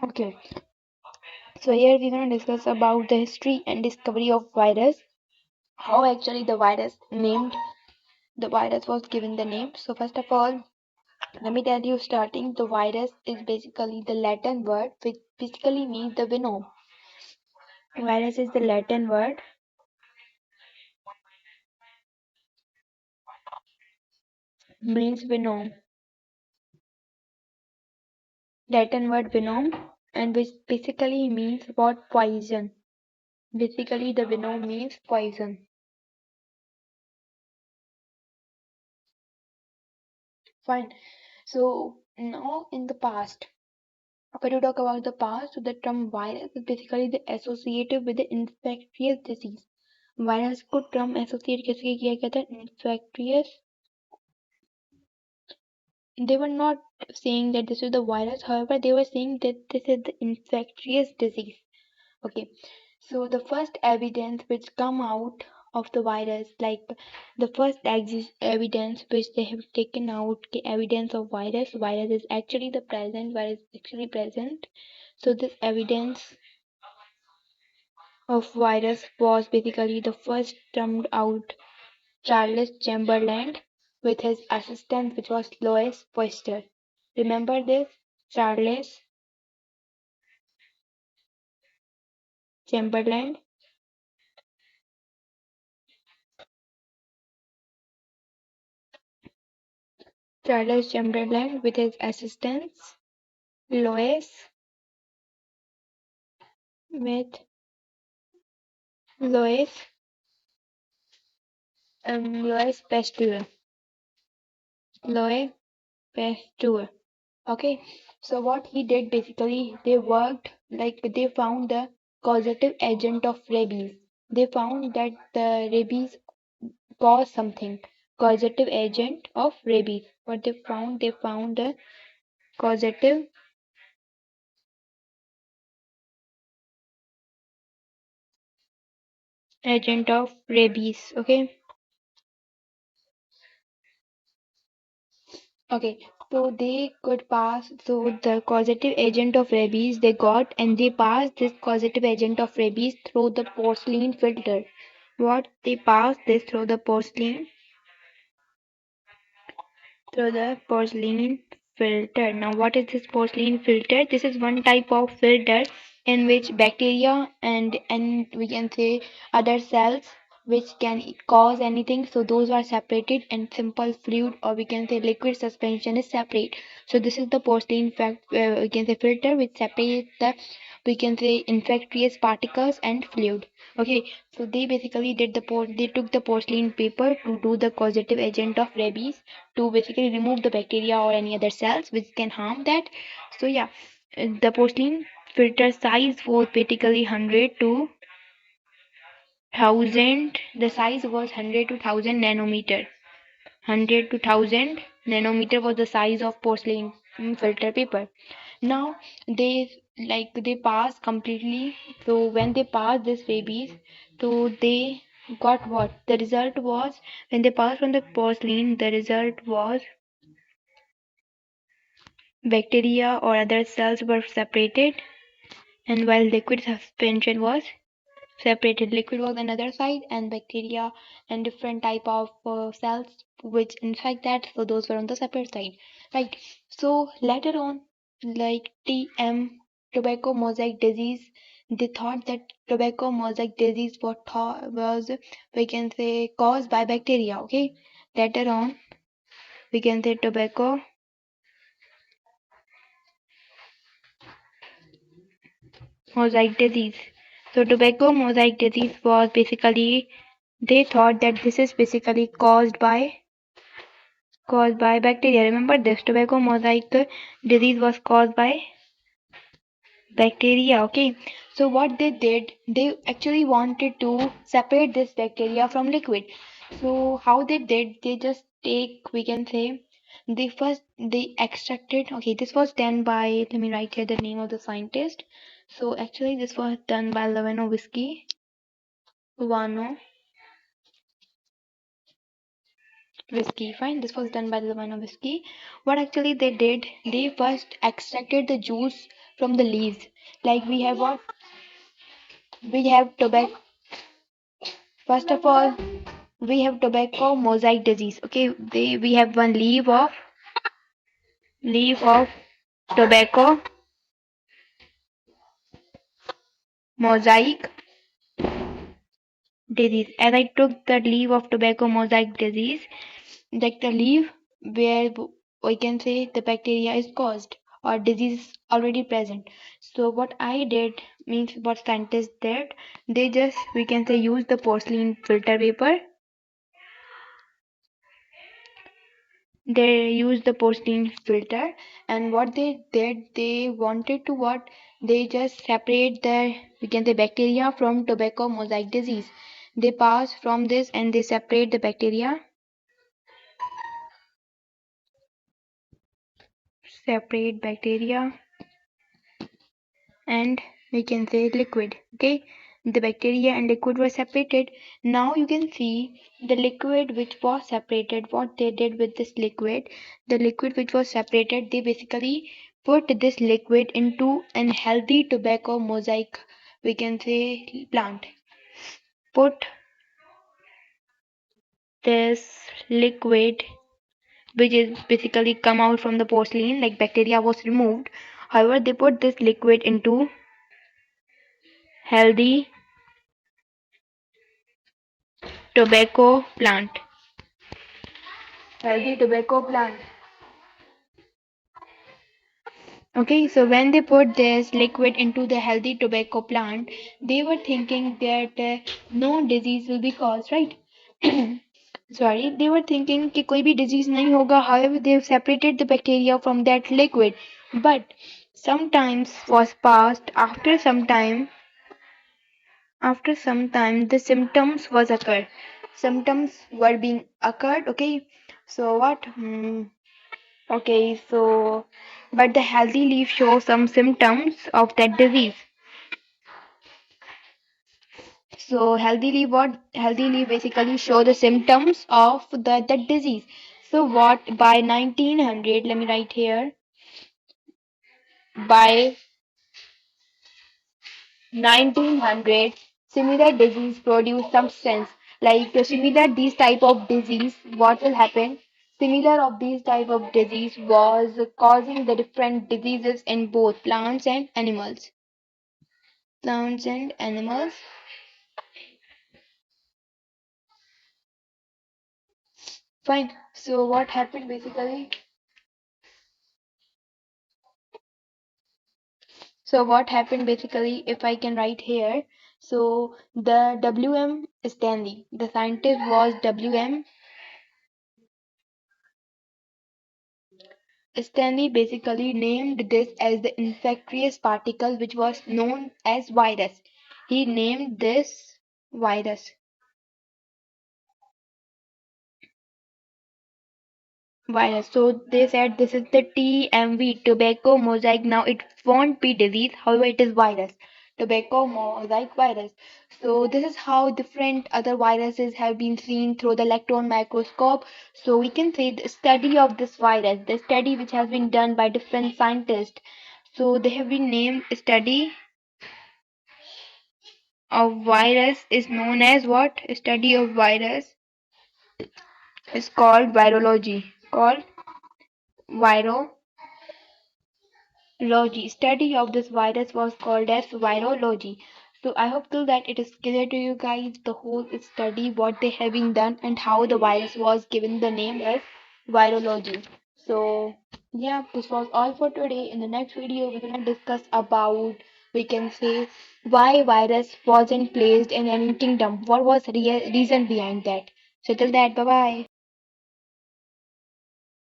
Okay, so here we're gonna discuss about the history and discovery of virus. How actually the virus was given the name. So first of all, let me tell you starting the virus is basically the Latin word which basically means the venom. Virus is the Latin word means venom. Latin word venom and which basically means what poison. Basically the venom means poison. Fine. So now in the past, when you talk about the past, so the term virus is basically the associated with the infectious disease. Virus को term associate किसके किया गया था infectious. They were not saying that this is the virus, however they were saying that this is the infectious disease. Okay, so the first evidence which come out of the virus, like the first evidence which they have taken out, the evidence of virus is actually the present, virus is actually present. So this evidence of virus was basically the first termed out Charles Chamberlain with his assistant which was Louis Pasteur. Remember this? Charles Chamberlain. Charles Chamberlain with his assistants Louis with Louis Louis Pasteur. Louis Pasteur. Okay, so what he did basically, they worked like they found the causative agent of rabies. They found that the rabies cause something. Causative agent of rabies. What they found the causative agent of rabies. Okay. Okay. So they could pass. So the causative agent of rabies they got, and they passed this causative agent of rabies through the porcelain filter. What they passed this through the porcelain filter. Now, what is this porcelain filter? This is one type of filter in which bacteria and we can say other cells which can cause anything. So those are separated, and simple fluid or we can say liquid suspension is separate. So this is the porcelain we can say filter which separates the we can say infectious particles and fluid. Okay, so they basically they took the porcelain paper to do the causative agent of rabies to basically remove the bacteria or any other cells which can harm that. So yeah, the porcelain filter size was basically 100 to 1000. The size was 100 to 1000 nanometer. 100 to 1000 nanometer was the size of porcelain filter paper. Now they they pass completely. So when they pass this rabies, so they got what? The result was when they passed from the porcelain, the result was bacteria or other cells were separated, and while liquid suspension was separated, liquid was another side, and bacteria and different type of cells which infect that, so those were on the separate side, right? So later on, like tobacco mosaic disease, they thought that tobacco mosaic disease was we can say caused by bacteria. Okay, later on we can say tobacco mosaic disease. So tobacco mosaic disease was basically they thought that this is basically caused by bacteria. Remember this tobacco mosaic disease was caused by bacteria. Okay. So what they did, they actually wanted to separate this bacteria from liquid. So how they did, they just take we can say they extracted. Okay, this was done by let me write here the name of the scientist. So actually this was done by Wano whiskey. Fine, this was done by Lavano whiskey. What actually they did, they first extracted the juice from the leaves. Like we have what? We have tobacco. First of all, we have tobacco mosaic disease. Okay, we have one leaf of tobacco mosaic disease. As I took the leaf of tobacco mosaic disease, like the leaf where we can say the bacteria is caused or disease is already present. So what I did means what scientists did, they just we can say use the porcelain filter paper. They used the porcelain filter, and what they did, they wanted to what they just separate the we can say bacteria from tobacco mosaic disease. They pass from this and they separate the bacteria, separate bacteria and we can say liquid. Okay, the bacteria and liquid were separated. Now you can see the liquid which was separated. What they did with this liquid, the liquid which was separated, they basically put this liquid into an healthy tobacco mosaic we can say plant. Put this liquid which is basically come out from the porcelain, like bacteria was removed. However, they put this liquid into healthy tobacco plant. Healthy tobacco plant. Okay, so when they put this liquid into the healthy tobacco plant, they were thinking that no disease will be caused, right? Sorry, they were thinking कि कोई भी disease नहीं होगा. However, they've separated the bacteria from that liquid. But sometimes was passed after some time the symptoms was occurred. Symptoms were being occurred. Okay, so what? Okay, so but the healthy leaf shows some symptoms of that disease. So healthy leaf what? Healthy leaf basically show the symptoms of that disease. So what by 1900, let me write here. By 1900, similar disease produce substance like similar these type of disease. What will happen? Similar of these type of disease was causing the different diseases in both plants and animals. Plants and animals. Fine. So what happened basically? So what happened basically, if I can write here. So the W.M. Stanley, the scientist was W.M. Stanley basically named this as the infectious particle which was known as virus. He named this virus. Virus. So they said this is the TMV, tobacco mosaic. Now it won't be disease, however, it is virus. Tobacco mosaic virus. So this is how different other viruses have been seen through the electron microscope. So we can say the study of this virus, the study which has been done by different scientists. So they have been named study of virus is known as what? Study of virus is called virology. Called virology. Study of this virus was called as virology. So I hope till that it is clear to you guys the whole study, what they have been done and how the virus was given the name as virology. So yeah, this was all for today. In the next video, we're gonna discuss about we can say why virus wasn't placed in any kingdom. What was reason behind that? So till that, bye bye.